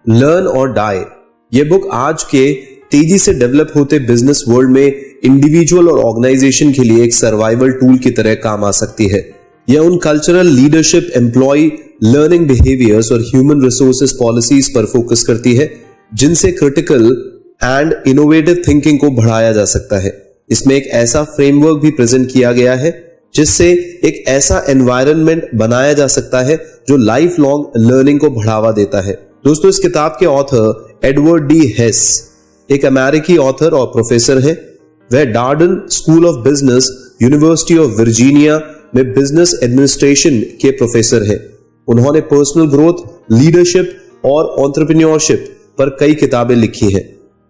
Learn और die. ये book आज के तेजी से डेवलप होते बिजनेस वर्ल्ड में इंडिविजुअल और ऑर्गेनाइजेशन के लिए एक सर्वाइवल टूल की तरह काम आ सकती है। यह उन cultural, leadership, employ learning behaviours और ह्यूमन रिसोर्सेज पॉलिसीज पर फोकस करती है जिनसे क्रिटिकल एंड इनोवेटिव थिंकिंग को बढ़ाया जा सकता है। इसमें एक ऐसा फ्रेमवर्क भी प्रेजेंट किया गया है जिससे एक ऐसा एनवायरनमेंट बनाया जा सकता है जो लाइफ लॉन्ग लर्निंग को बढ़ावा देता है। दोस्तों, इस किताब के ऑथर एडवर्ड डी हेस एक अमेरिकी ऑथर और प्रोफेसर है। वह Darden school of business, university of Virginia में बिजनेस एडमिनिस्ट्रेशन के प्रोफेसर है। उन्होंने पर्सनल ग्रोथ, लीडरशिप और एंटरप्रेन्योरशिप पर कई किताबें लिखी हैं।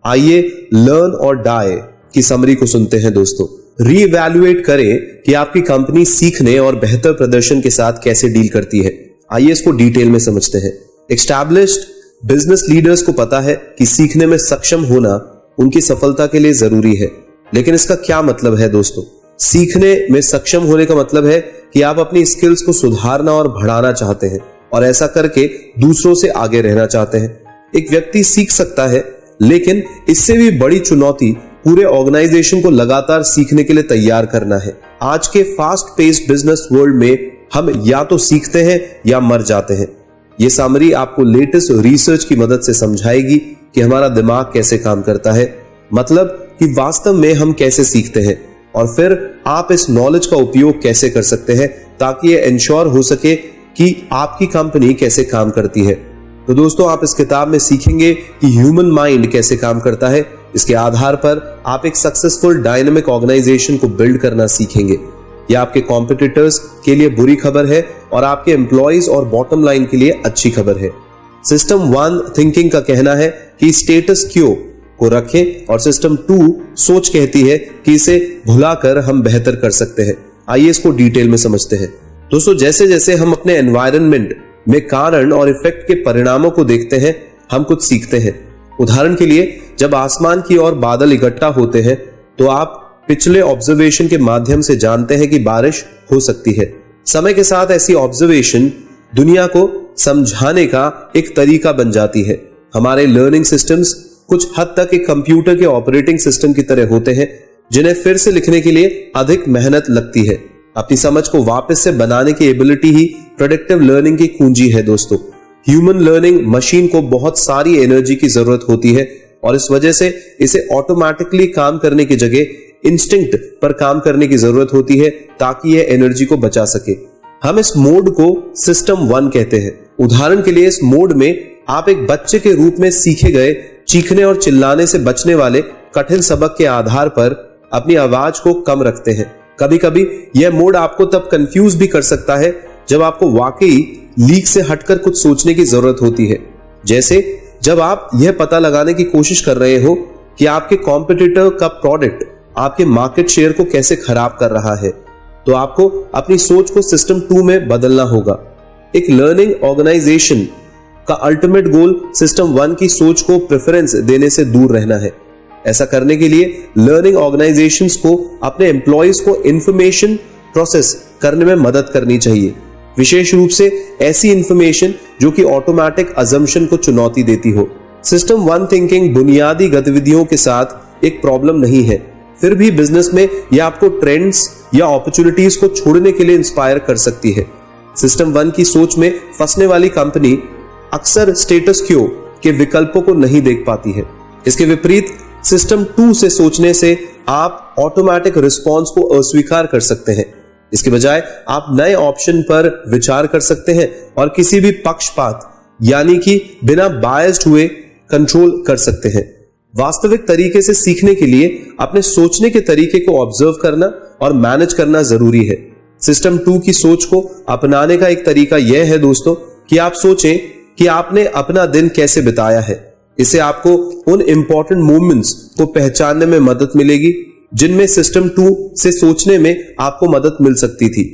आइए लर्न और डाई की समरी को सुनते हैं। दोस्तों, रीइवैल्यूएट करें कि आपकी कंपनी सीखने और बेहतर प्रदर्शन के साथ कैसे डील करती है। आइए इसको डिटेल में समझते हैं। एस्टैब्लिश्ड बिजनेस लीडर्स को पता है कि सीखने में सक्षम होना उनकी सफलता के लिए जरूरी है। लेकिन इसका क्या मतलब है दोस्तों? सीखने में सक्षम होने का मतलब है कि आप अपनी स्किल्स को सुधारना और बढ़ाना चाहते हैं और ऐसा करके दूसरों से आगे रहना चाहते हैं। एक व्यक्ति सीख सकता है, लेकिन इससे भी बड़ी चुनौती पूरे ऑर्गेनाइजेशन को लगातार सीखने के लिए तैयार करना है। आज के फास्ट पेस्ड बिजनेस वर्ल्ड में हम या तो सीखते हैं या मर जाते हैं। यह समरी आपको लेटेस्ट रिसर्च की मदद से समझाएगी कि हमारा दिमाग कैसे काम करता है, मतलब कि वास्तव में हम कैसे सीखते हैं, और फिर आप इस नॉलेज का उपयोग कैसे कर सकते हैं ताकि यह इंश्योर हो सके कि आपकी कंपनी कैसे काम करती है। तो दोस्तों, आप इस किताब में सीखेंगे कि ह्यूमन माइंड कैसे काम करता है। इसके आधार पर आप एक सक्सेसफुल डायनामिक ऑर्गेनाइजेशन को बिल्ड करना सीखेंगे। यह आपके कॉम्पिटिटर्स के लिए बुरी खबर है और आपके एम्प्लॉइज और बॉटम लाइन के लिए अच्छी खबर है। सिस्टम 1 थिंकिंग का कहना है कि स्टेटस क्यो को रखें और सिस्टम 2 सोच कहती है कि इसे भुलाकर हम बेहतर कर सकते हैं। आइए इसको डिटेल में समझते हैं। दोस्तों, जैसे जैसे हम अपने एनवायरनमेंट में कारण और इफेक्ट के परिणामों को देखते हैं, हम कुछ सीखते हैं। उदाहरण के लिए, जब आसमान की ओर बादल इकट्ठा होते हैं तो आप पिछले ऑब्जर्वेशन के माध्यम से जानते हैं कि बारिश हो सकती है। समय के साथ ऐसी ऑब्जर्वेशन दुनिया को समझाने का एक तरीका बन जाती है। हमारे लर्निंग सिस्टम्स कुछ हद तक एक कंप्यूटर के ऑपरेटिंग सिस्टम की तरह होते हैं जिन्हें फिर से लिखने के लिए अधिक मेहनत लगती है। अपनी समझ को वापस से बनाने की एबिलिटी ही प्रेडिक्टिव लर्निंग की कुंजी है। दोस्तों, ह्यूमन लर्निंग मशीन को बहुत सारी एनर्जी की जरूरत होती है और इस वजह से इसे ऑटोमेटिकली काम करने की जगह इंस्टिंक्ट पर काम करने की जरूरत होती है ताकि यह एनर्जी को बचा सके। हम इस मोड को सिस्टम 1 कहते हैं। उदाहरण के लिए, इस मोड में आप एक बच्चे के रूप में सीखे गए चीखने और चिल्लाने से बचने वाले कठिन सबक के आधार पर अपनी आवाज को कम रखते हैं। कभी कभी यह मोड आपको तब कंफ्यूज भी कर सकता है जब आपको वाकई लीक से हटकर कुछ सोचने की जरूरत होती है। जैसे जब आप यह पता लगाने की कोशिश कर रहे हो कि आपके कॉम्पिटिटर का प्रोडक्ट आपके मार्केट शेयर को कैसे खराब कर रहा है, तो आपको अपनी सोच को सिस्टम 2 में बदलना होगा। एक लर्निंग ऑर्गेनाइजेशन का अल्टीमेट गोल सिस्टम 1 की सोच को प्रेफरेंस देने से दूर रहना है। ऐसा करने के लिए लर्निंग ऑर्गेनाइजेशंस को अपने एम्प्लॉइज को इंफॉर्मेशन प्रोसेस करने में मदद करनी चाहिए, विशेष रूप से ऐसी इंफॉर्मेशन जो कि ऑटोमेटिक अजम्पशन को चुनौती देती हो। सिस्टम 1 थिंकिंग बुनियादी गतिविधियों के साथ एक प्रॉब्लम नहीं है, फिर भी बिजनेस में यह आपको ट्रेंड्स या अपॉर्चुनिटीज को छोड़ने के लिए इंस्पायर कर सकती है। सिस्टम 1 की सोच में फंसने वाली कंपनी अक्सर स्टेटस क्यो के विकल्पों को नहीं देख पाती है। इसके विपरीत सिस्टम 2 से सोचने से आप ऑटोमेटिक रिस्पॉन्स को अस्वीकार कर सकते हैं। इसके बजाय आप नए ऑप्शन पर विचार कर सकते हैं और किसी भी पक्षपात यानी कि बिना बायस्ड हुए कंट्रोल कर सकते हैं। वास्तविक तरीके से सीखने के लिए अपने सोचने के तरीके को ऑब्जर्व करना और मैनेज करना जरूरी है। सिस्टम 2 की सोच को अपनाने का एक तरीका यह है दोस्तों कि आप सोचें कि आपने अपना दिन कैसे बिताया है। इससे आपको उन इंपॉर्टेंट मोमेंट्स को पहचानने में मदद मिलेगी जिनमें सिस्टम 2 से सोचने में आपको मदद मिल सकती थी।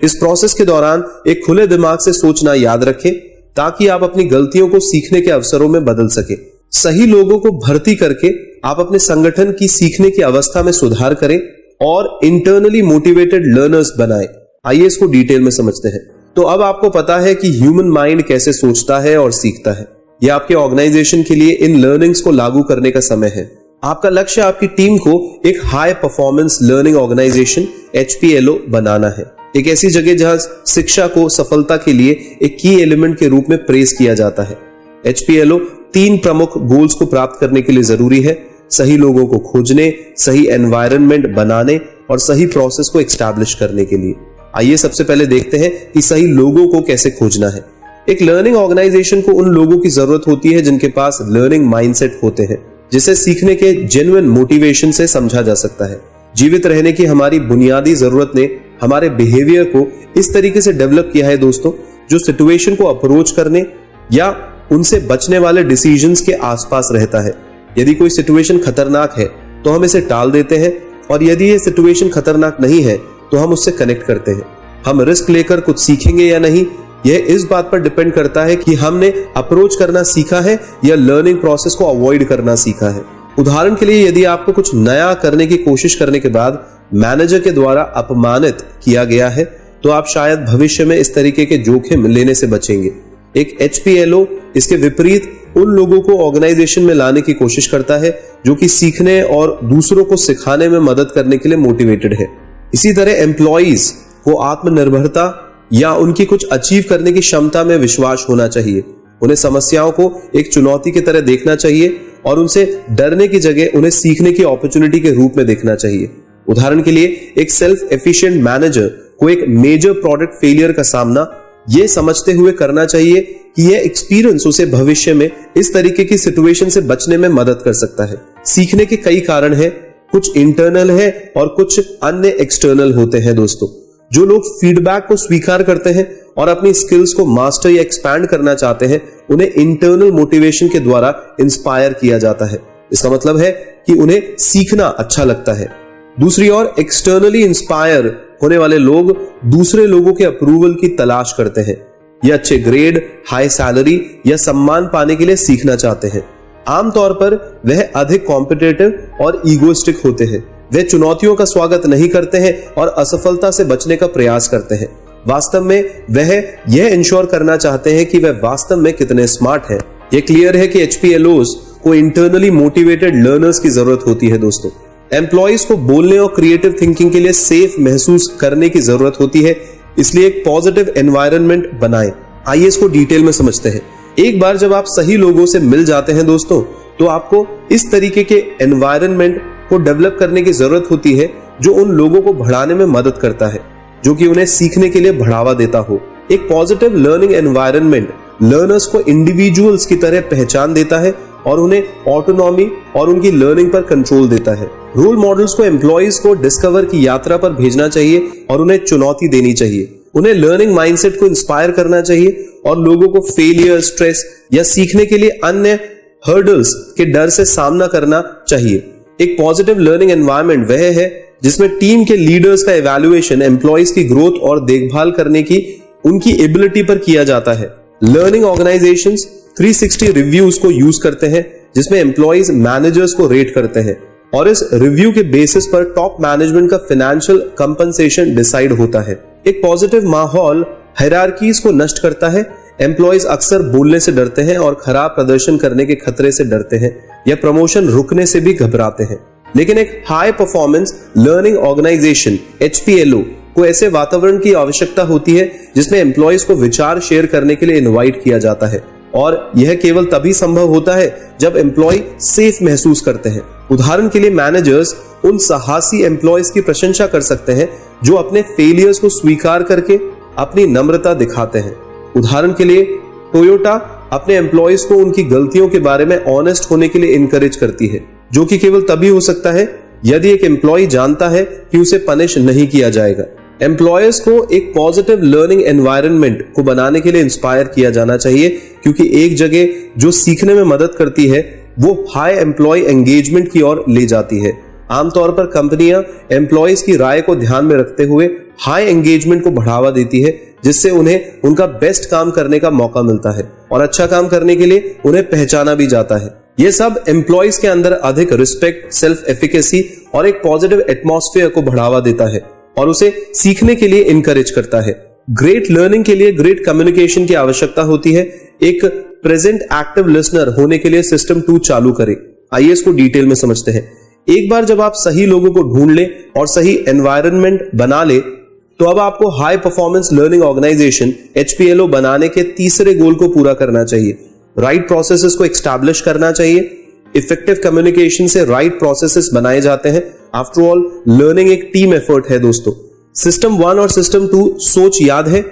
इस प्रोसेस के दौरान एक खुले दिमाग से सोचना याद रखें ताकि आप अपनी गलतियों को सीखने के अवसरों में बदल सकें। सही लोगों को भर्ती करके आप अपने संगठन की सीखने की अवस्था में सुधार करें और इंटरनली मोटिवेटेड लर्नर्स बनाएं। आइए इसको डिटेल में समझते हैं। तो अब आपको पता है कि ह्यूमन माइंड कैसे सोचता है और सीखता है। यह आपके ऑर्गेनाइजेशन के लिए इन लर्निंग्स को लागू करने का समय है। आपका लक्ष्य आपकी टीम को एक high performance learning organisation HPLO बनाना है, एक ऐसी जगह जहां शिक्षा को सफलता के लिए एक की एलिमेंट के रूप में प्रेज किया जाता है। HPLO 3 प्रमुख गोल्स को प्राप्त करने के लिए जरूरी है: सही लोगों को खोजने, सही एनवायरनमेंट बनाने और सही प्रोसेस को एस्टैब्लिश करने के लिए। आइए सबसे पहले देखते हैं कि सही लोगों को कैसे खोजना है। एक लर्निंग ऑर्गेनाइजेशन को उन लोगों की जरूरत होती है जिनके पास लर्निंग माइंडसेट होते हैं, जिसे सीखने के जेन्युइन मोटिवेशन से समझा जा सकता है। जीवित रहने की हमारी बुनियादी जरूरत ने हमारे बिहेवियर को इस तरीके से डेवलप किया है दोस्तों, जो सिचुएशन को अप्रोच करने या उनसे बचने वाले डिसीजंस के आसपास रहता है। यदि कोई सिचुएशन खतरनाक है तो हम इसे टाल देते हैं, और यदि ये सिचुएशन खतरनाक नहीं है तो हम उससे कनेक्ट करते हैं। हम रिस्क लेकर कुछ सीखेंगे या नहीं, यह इस बात पर डिपेंड करता है कि हमने अप्रोच करना सीखा है या लर्निंग प्रोसेस को अवॉइड करना सीखा है। उदाहरण के लिए, यदि आपको कुछ नया करने की कोशिश करने के बाद मैनेजर के द्वारा अपमानित किया गया है, तो आप शायद भविष्य में इस तरीके के जोखिम लेने से बचेंगे। एक HPLO इसके विपरीत उन लोगों को ऑर्गेनाइजेशन में लाने की कोशिश करता है जो कि सीखने और दूसरों को सिखाने में मदद करने के लिए मोटिवेटेड है। इसी तरह एम्प्लॉइज को आत्मनिर्भरता या उनकी कुछ अचीव करने की क्षमता में विश्वास होना चाहिए। उन्हें समस्याओं को एक चुनौती की तरह देखना चाहिए और उनसे डरने की जगह उन्हें सीखने की अपॉर्चुनिटी के रूप में देखना चाहिए। उदाहरण के लिए, एक सेल्फ एफिशिएंट मैनेजर को एक मेजर प्रोडक्ट फेलियर का सामना यह समझते हुए करना चाहिए कि यह एक्सपीरियंस उसे भविष्य में इस तरीके की सिचुएशन से बचने में मदद कर सकता है। सीखने के कई कारण हैं, कुछ इंटरनल है और कुछ अन्य एक्सटर्नल होते हैं दोस्तों। जो लोग फीडबैक को स्वीकार करते हैं और अपनी स्किल्स को मास्टर या एक्सपैंड करना चाहते हैं, उन्हें इंटरनल मोटिवेशन के द्वारा इंस्पायर किया जाता है। इसका मतलब है कि उन्हें सीखना अच्छा लगता है। दूसरी ओर, एक्सटर्नली इंस्पायर होने वाले लोग दूसरे लोगों के अप्रूवल की तलाश करते हैं। ये अच्छे ग्रेड, हाई सैलरी या सम्मान पाने के लिए सीखना चाहते हैं। आमतौर पर वह अधिक कॉम्पिटिटिव और ईगोइस्टिक होते हैं। वे चुनौतियों का स्वागत नहीं करते हैं और असफलता से बचने का प्रयास करते हैं। वास्तव में वह यह इंश्योर करना चाहते हैं कि वह वास्तव में कितने स्मार्ट हैं। यह क्लियर है कि HPLOs को इंटरनली मोटिवेटेड लर्नर्स की जरूरत होती है दोस्तों। एम्प्लॉइज को बोलने और क्रिएटिव थिंकिंग के लिए सेफ महसूस करने की जरूरत होती है, इसलिए एक पॉजिटिव एनवायरनमेंट बनाएं। आइए इसको डिटेल में समझते हैं। एक बार जब आप सही लोगों से मिल जाते हैं दोस्तों, तो आपको इस तरीके के एनवायरनमेंट को डेवलप करने की जरूरत होती है जो उन लोगों को बढ़ाने में मदद करता है, जो कि उन्हें सीखने के लिए बढ़ावा देता हो। एक पॉजिटिव लर्निंग एनवायरनमेंट लर्नर्स को इंडिविजुअल्स की तरह पहचान देता है और उन्हें ऑटोनॉमी और उनकी लर्निंग पर कंट्रोल देता है। रोल मॉडल्स को एम्प्लॉइज को डिस्कवर की यात्रा पर भेजना चाहिए और उन्हें चुनौती देनी चाहिए। उन्हें लर्निंग माइंडसेट को इंस्पायर करना चाहिए और लोगों को फेलियर, स्ट्रेस या सीखने के लिए अन्य हर्डल्स के डर से सामना करना चाहिए। एक पॉजिटिव लर्निंग एनवायरनमेंट वह है जिसमें टीम के लीडर्स का इवैल्यूएशन एम्प्लॉइज की ग्रोथ और देखभाल करने की उनकी एबिलिटी पर किया जाता है। लर्निंग ऑर्गेनाइजेशंस 360 रिव्यूज को यूज करते हैं, जिसमें एम्प्लॉइज मैनेजर्स को रेट करते हैं और इस रिव्यू के बेसिस पर टॉप मैनेजमेंट का फाइनेंशियल कंपनसेशन डिसाइड होता है। एक पॉजिटिव माहौल हायरार्कीज को नष्ट करता है। एम्प्लॉइज अक्सर बोलने से डरते हैं और खराब प्रदर्शन करने के खतरे से डरते हैं या प्रमोशन रुकने से भी घबराते हैं। लेकिन एक high performance learning organisation HPLO को ऐसे वातावरण की आवश्यकता होती है जिसमें एम्प्लॉइज को विचार शेयर करने के लिए इनवाइट किया जाता है, और यह केवल तभी संभव होता है जब एम्प्लॉय सेफ महसूस करते हैं। उदाहरण के लिए, मैनेजर्स उन साहसी एम्प्लॉयज की प्रशंसा कर सकते हैं जो अपने फेलियर्स को स्वीकार करके अपनी नम्रता दिखाते हैं। उदाहरण के लिए, टोयोटा अपने एम्प्लॉयज को उनकी गलतियों के बारे में ऑनेस्ट होने के लिए इनकरेज करती है, जो कि केवल तभी हो सकता है यदि एक एम्प्लॉय जानता है कि उसे पनिश नहीं किया जाएगा। एम्प्लॉयर्स को एक पॉजिटिव लर्निंग एनवायरनमेंट को बनाने के लिए इंस्पायर किया जाना चाहिए, क्योंकि एक जगह जो सीखने में मदद करती है वो हाई एम्प्लॉय एंगेजमेंट की ओर ले जाती है। आमतौर पर कंपनियां एम्प्लॉयज की राय को ध्यान में रखते हुए हाई एंगेजमेंट को बढ़ावा देती है, जिससे उन्हें उनका बेस्ट काम करने का मौका मिलता है और अच्छा काम करने के लिए उन्हें पहचाना भी जाता है। यह सब एम्प्लॉयज के अंदर अधिक रिस्पेक्ट, सेल्फ एफिकेसी और एक पॉजिटिव एटमॉस्फेयर को बढ़ावा देता है और उसे सीखने के लिए इनकरेज करता है। ग्रेट लर्निंग के लिए ग्रेट कम्युनिकेशन की आवश्यकता होती है। एक प्रेजेंट एक्टिव लिसनर होने के लिए सिस्टम 2 चालू करें। आइए इसको डिटेल में समझते हैं। एक बार जब आप सही लोगों को ढूंढ लें और सही एनवायरनमेंट बना ले, तो अब आपको high performance learning organisation HPLO बनाने के तीसरे गोल को पूरा करना चाहिए। राइट प्रोसेसेस को एस्टैब्लिश करना चाहिए। इफेक्टिव कम्युनिकेशन से राइट प्रोसेसेस बनाए जाते हैं। आफ्टर ऑल लर्निंग एक टीम एफर्ट है दोस्तों। सिस्टम 1 और सिस्टम 2 सोच याद है,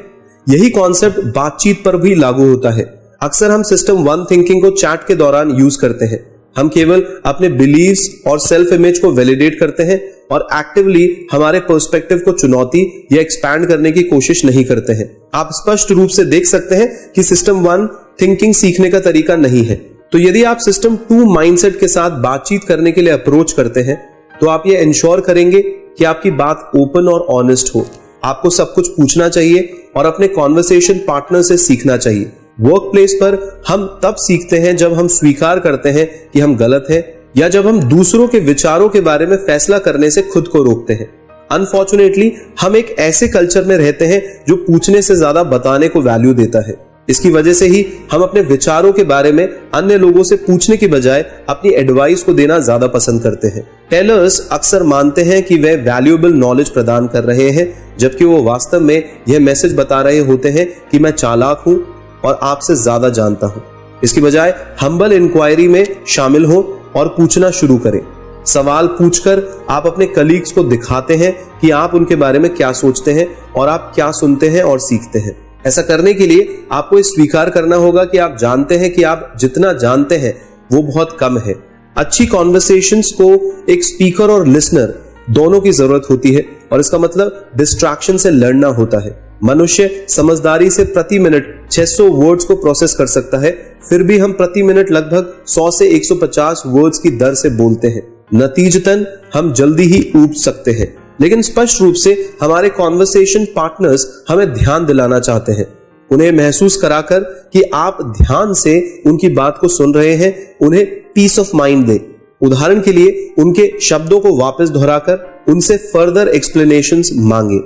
यही कॉन्सेप्ट बातचीत पर भी लागू होता है। अक्सर हम सिस्टम 1 थिंकिंग को चैट के दौरान यूज करते हैं। हम केवल अपने बिलीव्स और सेल्फ इमेज को वैलिडेट करते हैं और एक्टिवली हमारे पर्सपेक्टिव को चुनौती या एक्सपैंड करने की कोशिश नहीं करते हैं। आप स्पष्ट रूप से देख सकते हैं कि सिस्टम 1 थिंकिंग सीखने का तरीका नहीं है। तो यदि आप सिस्टम 2 माइंडसेट के साथ बातचीत करने के लिए अप्रोच करते हैं, तो आप ये इंश्योर करेंगे कि आपकी बात ओपन और ऑनेस्ट हो। आपको सब कुछ पूछना चाहिए और अपने कॉन्वर्सेशन पार्टनर से सीखना चाहिए। वर्क प्लेस पर हम तब सीखते हैं जब हम स्वीकार करते हैं कि हम गलत हैं, या जब हम दूसरों के विचारों के बारे में फैसला करने से खुद को रोकते हैं। अनफॉर्चुनेटली हम एक ऐसे कल्चर में रहते हैं जो पूछने से ज्यादा बताने को वैल्यू देता है। इसकी वजह से ही हम अपने विचारों के बारे में अन्य लोगों से पूछने की बजाय अपनी एडवाइस को देना ज्यादा पसंद करते हैं। टेलर्स अक्सर मानते हैं कि वे वैल्यूएबल नॉलेज प्रदान कर रहे हैं, जबकि वो वास्तव में यह मैसेज बता रहे होते हैं कि मैं चालाक हूं और आपसे ज्यादा जानता हूं। इसकी बजाय हम्बल इंक्वायरी में शामिल हो और पूछना शुरू करें। सवाल पूछकर आप अपने कलीग्स को दिखाते हैं कि आप उनके बारे में क्या सोचते हैं और आप क्या सुनते हैं और सीखते हैं। ऐसा करने के लिए आपको इस स्वीकार करना होगा कि आप जानते हैं कि आप जितना जानते हैं वो बहुत कम है। अच्छी कॉन्वर्सेशंस को एक स्पीकर और लिसनर दोनों की जरूरत होती है, और इसका मतलब डिस्ट्रैक्शन से लड़ना होता है। मनुष्य समझदारी से प्रति मिनट 600 वर्ड्स को प्रोसेस कर सकता है, फिर भी हम प्रति मिनट लगभग 100 से 150 वर्ड्स की दर से बोलते हैं। नतीजतन हम जल्दी ही ऊब सकते हैं, लेकिन स्पष्ट रूप से हमारे कॉन्वर्सेशन पार्टनर्स हमें ध्यान दिलाना चाहते हैं। उन्हें महसूस कराकर कि आप ध्यान से उनकी बात को सुन रहे हैं, उन्हें पीस ऑफ माइंड दें। उदाहरण के लिए उनके शब्दों को वापस दोहराकर उनसे फर्दर एक्सप्लेनेशंस मांगे।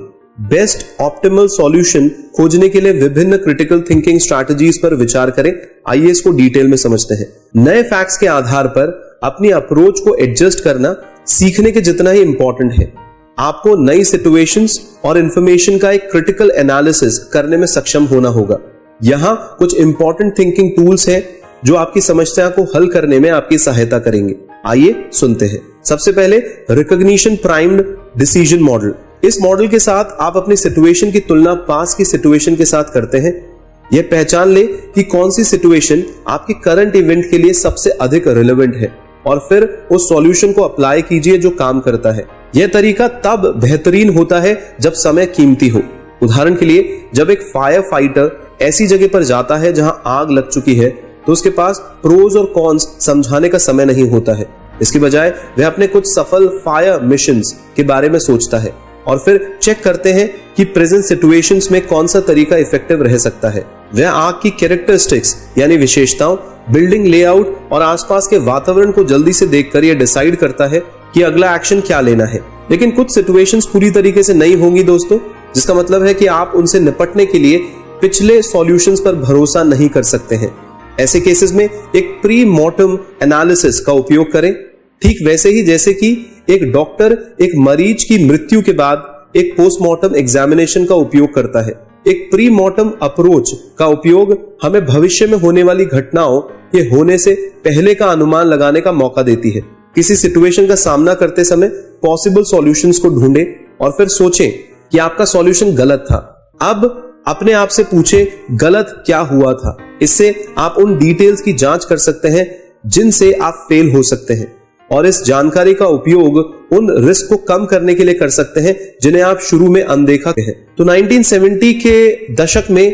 बेस्ट ऑप्टिमल सॉल्यूशन खोजने के लिए विभिन्न क्रिटिकल थिंकिंग स्ट्रैटेजीज पर विचार करें। आइए इसको डिटेल में समझते हैं। नए फैक्ट्स के आधार पर अपनी अप्रोच को एडजस्ट करना सीखने के जितना ही इंपॉर्टेंट है। आपको नई सिचुएशंस और इंफॉर्मेशन का एक क्रिटिकल एनालिसिस करने में सक्षम होना होगा। यहां कुछ इंपॉर्टेंट थिंकिंग टूल्स हैं जो आपकी समस्या को हल करने में आपकी सहायता करेंगे। आइए सुनते हैं। सबसे पहले रिकॉग्निशन प्राइम्ड डिसीजन मॉडल। इस मॉडल के साथ आप अपनी सिचुएशन की तुलना पास की सिचुएशन के साथ करते हैं। यह पहचान ले कि कौन सी सिचुएशन आपके करंट इवेंट के लिए सबसे अधिक रिलेवेंट है, और फिर उस सॉल्यूशन को अप्लाई कीजिए जो काम करता है। यह तरीका तब बेहतरीन होता है जब समय कीमती हो। उदाहरण के लिए, जब एक फायर फाइटर ऐसी जगह पर जाता है जहां आग लग चुकी है, तो उसके पास प्रोज और कॉन्स समझाने का समय नहीं होता है। इसके बजाय वह अपने कुछ सफल फायर मिशंस के बारे में सोचता है और फिर चेक करते हैं कि प्रेजेंट सिचुएशंस में कौन सा तरीका इफेक्टिव रह सकता है। वह आग की कैरेक्टरिस्टिक्स यानी विशेषताओं, बिल्डिंग लेआउट और आसपास के वातावरण को जल्दी से देखकर यह डिसाइड करता है कि अगला एक्शन क्या लेना है। लेकिन कुछ सिचुएशंस पूरी तरीके से नहीं होंगी दोस्तों, जिसका मतलब है कि आप उनसे निपटने के लिए पिछले सॉल्यूशंस पर भरोसा नहीं कर सकते हैं। ऐसे केसेस में एक प्री मॉर्टम एनालिसिस का उपयोग करें, ठीक वैसे ही जैसे कि एक डॉक्टर एक मरीज की मृत्यु के बाद एक पोस्टमार्टम एग्जामिनेशन का उपयोग करता है। एक प्री मॉर्टम अप्रोच का उपयोग हमें भविष्य में होने वाली घटनाओं के होने से पहले का अनुमान लगाने का मौका देती है। किसी सिचुएशन का सामना करते समय पॉसिबल सॉल्यूशंस को ढूंढें और फिर सोचें कि आपका सॉल्यूशन गलत था। अब अपने आप से पूछें, गलत क्या हुआ था। इससे आप उन डिटेल्स की जांच कर सकते हैं जिनसे आप फेल हो सकते हैं, और इस जानकारी का उपयोग उन रिस्क को कम करने के लिए कर सकते हैं जिन्हें आप शुरू में अनदेखा हैं। तो 1970 के दशक में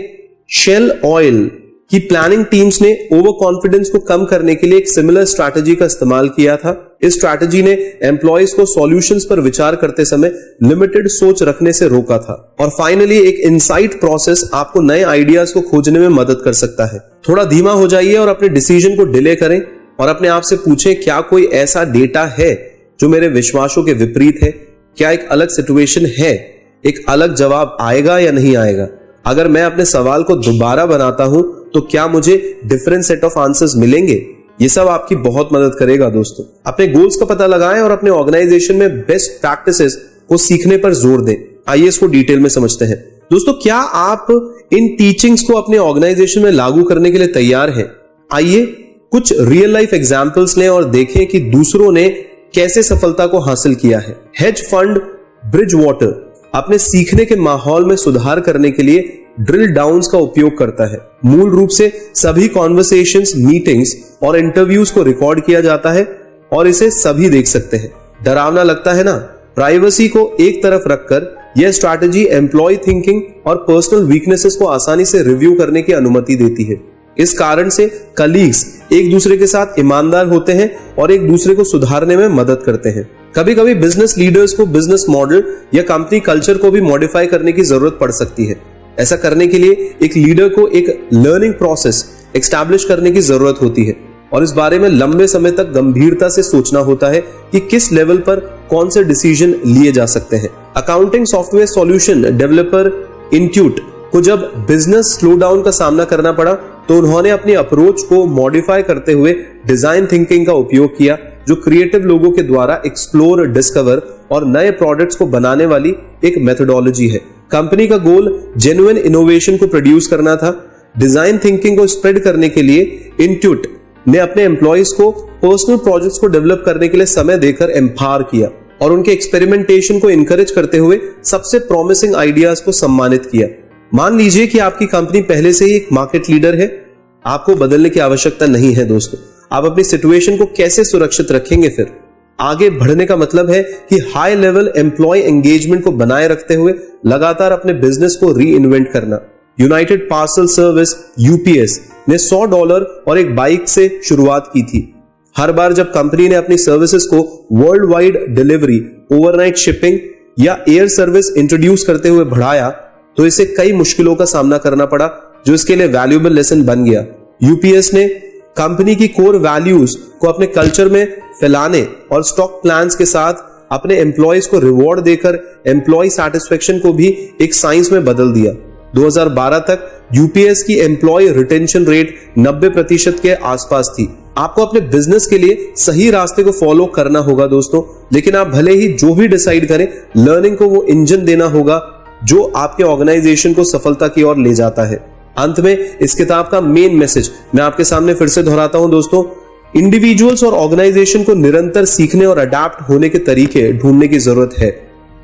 शेल ऑयल की प्लानिंग टीम्स ने ओवर कॉन्फिडेंस को कम करने के लिए एक सिमिलर स्ट्रैटेजी का इस्तेमाल किया था। इस स्ट्रैटेजी ने एम्प्लॉयज को सॉल्यूशंस पर विचार करते समय लिमिटेड सोच रखने से रोका था। और फाइनली एक इनसाइट प्रोसेस आपको नए आइडियाज को खोजने में मदद कर सकता है। थोड़ा धीमा हो जाइए और अपने डिसीजन को डिले करें और अपने आप से पूछें, क्या कोई ऐसा डेटा है जो मेरे विश्वासों के विपरीत है? क्या एक अलग सिचुएशन है? एक अलग जवाब आएगा या नहीं आएगा? अगर मैं अपने सवाल को दोबारा बनाता हूं तो क्या मुझे डिफरेंट सेट ऑफ आंसर्स मिलेंगे? ये सब आपकी बहुत मदद करेगा दोस्तों। अपने गोल्स का पता लगाएं और अपने ऑर्गेनाइजेशन में बेस्ट प्रैक्टिसेस को सीखने पर जोर दें। आइए इसको डिटेल में समझते हैं। दोस्तों, क्या आप इन टीचिंग्स को अपने ऑर्गेनाइजेशन में लागू करने के लिए तैयार हैं? आइए कुछ रियल लाइफ एग्जांपल्स लें और देखें कि दूसरों ने कैसे सफलता को हासिल किया है। हेज फंड ब्रिजवाटर अपने सीखने के माहौल में सुधार करने के लिए ड्रिल डाउन्स का उपयोग करता है। मूल रूप से सभी कॉन्वर्सेशंस, मीटिंग्स और इंटरव्यूज को रिकॉर्ड किया जाता है और इसे सभी देख सकते हैं। डरावना लगता है ना? प्राइवेसी को एक तरफ रखकर यह स्ट्रैटेजी एम्प्लॉय थिंकिंग और पर्सनल वीकनेसेस को आसानी से रिव्यू करने की अनुमति देती है। इस कारण से कलीग्स एक दूसरे के साथ ईमानदार होते हैं और एक दूसरे को सुधारने में मदद करते हैं। कभी कभी बिजनेस लीडर्स को बिजनेस मॉडल या कंपनी कल्चर को भी मॉडिफाई करने की जरूरत पड़ सकती है। ऐसा करने के लिए एक लीडर को एक लर्निंग प्रोसेस एस्टैब्लिश करने की जरूरत होती है और इस बारे में लंबे समय तक गंभीरता से सोचना होता है कि किस लेवल पर कौन से डिसीजन लिए जा सकते हैं। Accounting software solution developer Intuit को जब बिजनेस स्लो डाउन का सामना करना पड़ा तो उन्होंने अपनी अप्रोच को मॉडिफाई करते हुए डिजाइन थिंकिंग का उपयोग किया, जो क्रिएटिव लोगों के द्वारा एक्सप्लोर, डिस्कवर और नए प्रोडक्ट्स को बनाने वाली एक मेथोडोलॉजी है। कंपनी का गोल जेन्युइन इनोवेशन को प्रोड्यूस करना था। डिजाइन थिंकिंग को स्प्रेड करने के लिए इंट्यूट ने अपने एम्प्लॉइज को पर्सनल प्रोजेक्ट्स को डेवलप करने के लिए समय देकर एम्पावर किया और उनके एक्सपेरिमेंटेशन को इनकरेज करते हुए सबसे प्रॉमिसिंग आइडियाज को सम्मानित किया। मान लीजिए कि आपकी कंपनी पहले से ही एक मार्केट लीडर है, आपको बदलने की आवश्यकता नहीं है। दोस्तों, आप अपनी सिचुएशन को कैसे सुरक्षित रखेंगे? फिर आगे बढ़ने का मतलब है कि हाई लेवल एम्प्लॉय एंगेजमेंट को बनाए रखते हुए लगातार अपने बिजनेस को री इन्वेंट करना। यूनाइटेड पार्सल सर्विस यूपीएस ने $100 और एक बाइक से शुरुआत की थी। हर बार जब कंपनी ने अपनी सर्विसेज को world wide delivery, overnight shipping या एयर सर्विस इंट्रोड्यूस करते हुए बढ़ाया तो इसे कई मुश्किलों का सामना करना पड़ा, जो इसके लिए वैल्यूएबल लेसन बन गया। यूपीएस ने कंपनी की कोर वैल्यूज को अपने कल्चर में फैलाने और स्टॉक प्लान्स के साथ अपने एम्प्लॉयज को रिवॉर्ड देकर एम्प्लॉय सैटिस्फैक्शन को भी एक साइंस में बदल दिया। 2012 तक यूपीएस की एम्प्लॉय रिटेंशन रेट 90% के आसपास थी। आपको अपने बिजनेस के लिए सही रास्ते को फॉलो करना होगा दोस्तों, लेकिन आप भले ही जो भी डिसाइड करें, लर्निंग को वो इंजन देना होगा जो आपके ऑर्गेनाइजेशन को सफलता की ओर ले जाता है। अंत में इस किताब का मेन मैसेज मैं आपके सामने फिर से दोहराता हूं दोस्तों, इंडिविजुअल्स और ऑर्गेनाइजेशन को निरंतर सीखने और अडैप्ट होने के तरीके ढूंढने की जरूरत है,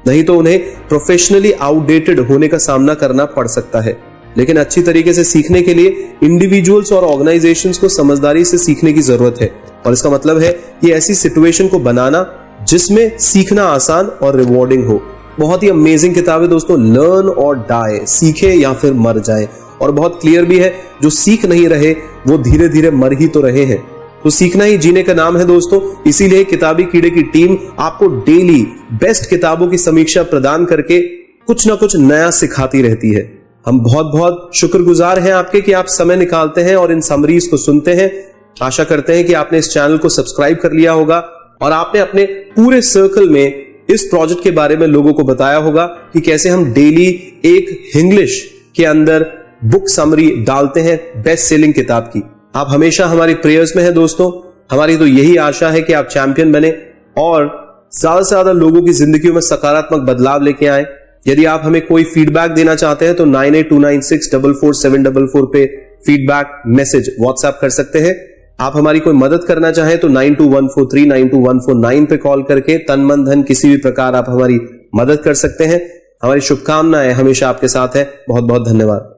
नहीं तो उन्हें प्रोफेशनली आउटडेटेड होने का सामना करना पड़ सकता है। लेकिन अच्छी तरीके से सीखने के लिए इंडिविजुअल्स और ऑर्गेनाइजेशंस को समझदारी से सीखने की जरूरत है, और इसका मतलब है कि ऐसी सिचुएशन को बनाना जिसमें सीखना आसान और रिवॉर्डिंग हो। बहुत ही अमेजिंग किताब है दोस्तों, लर्न और डाई, सीखे या फिर मर जाए, और बहुत क्लियर भी है, जो सीख नहीं रहे वो धीरे धीरे मर ही तो रहे हैं। तो सीखना ही जीने का नाम है दोस्तों। इसीलिए किताबी कीड़े की टीम आपको डेली बेस्ट किताबों की समीक्षा प्रदान करके कुछ ना कुछ नया सिखाती रहती है। हम बहुत बहुत शुक्रगुजार हैं आपके कि आप समय निकालते हैं और इन समरीज को सुनते हैं। आशा करते हैं कि आपने इस चैनल को सब्सक्राइब कर लिया होगा और आपने अपने पूरे सर्कल में इस प्रोजेक्ट के बारे में लोगों को बताया होगा कि कैसे हम डेली एक इंग्लिश के अंदर बुक समरी डालते हैं बेस्ट सेलिंग किताब की। आप हमेशा हमारी प्रेयर्स में हैं दोस्तों। हमारी तो यही आशा है कि आप चैंपियन बने और ज्यादा से ज्यादा लोगों की जिंदगी में सकारात्मक बदलाव लेके आए। यदि आप हमें कोई फीडबैक देना चाहते हैं तो 9829644744 पे फीडबैक मैसेज व्हाट्सएप कर सकते हैं। आप हमारी कोई मदद करना चाहें तो 9214392149 पे कॉल करके तन मन धन किसी भी प्रकार आप हमारी मदद कर सकते हैं। हमारी शुभकामनाएं हमेशा आपके साथ है। बहुत बहुत धन्यवाद।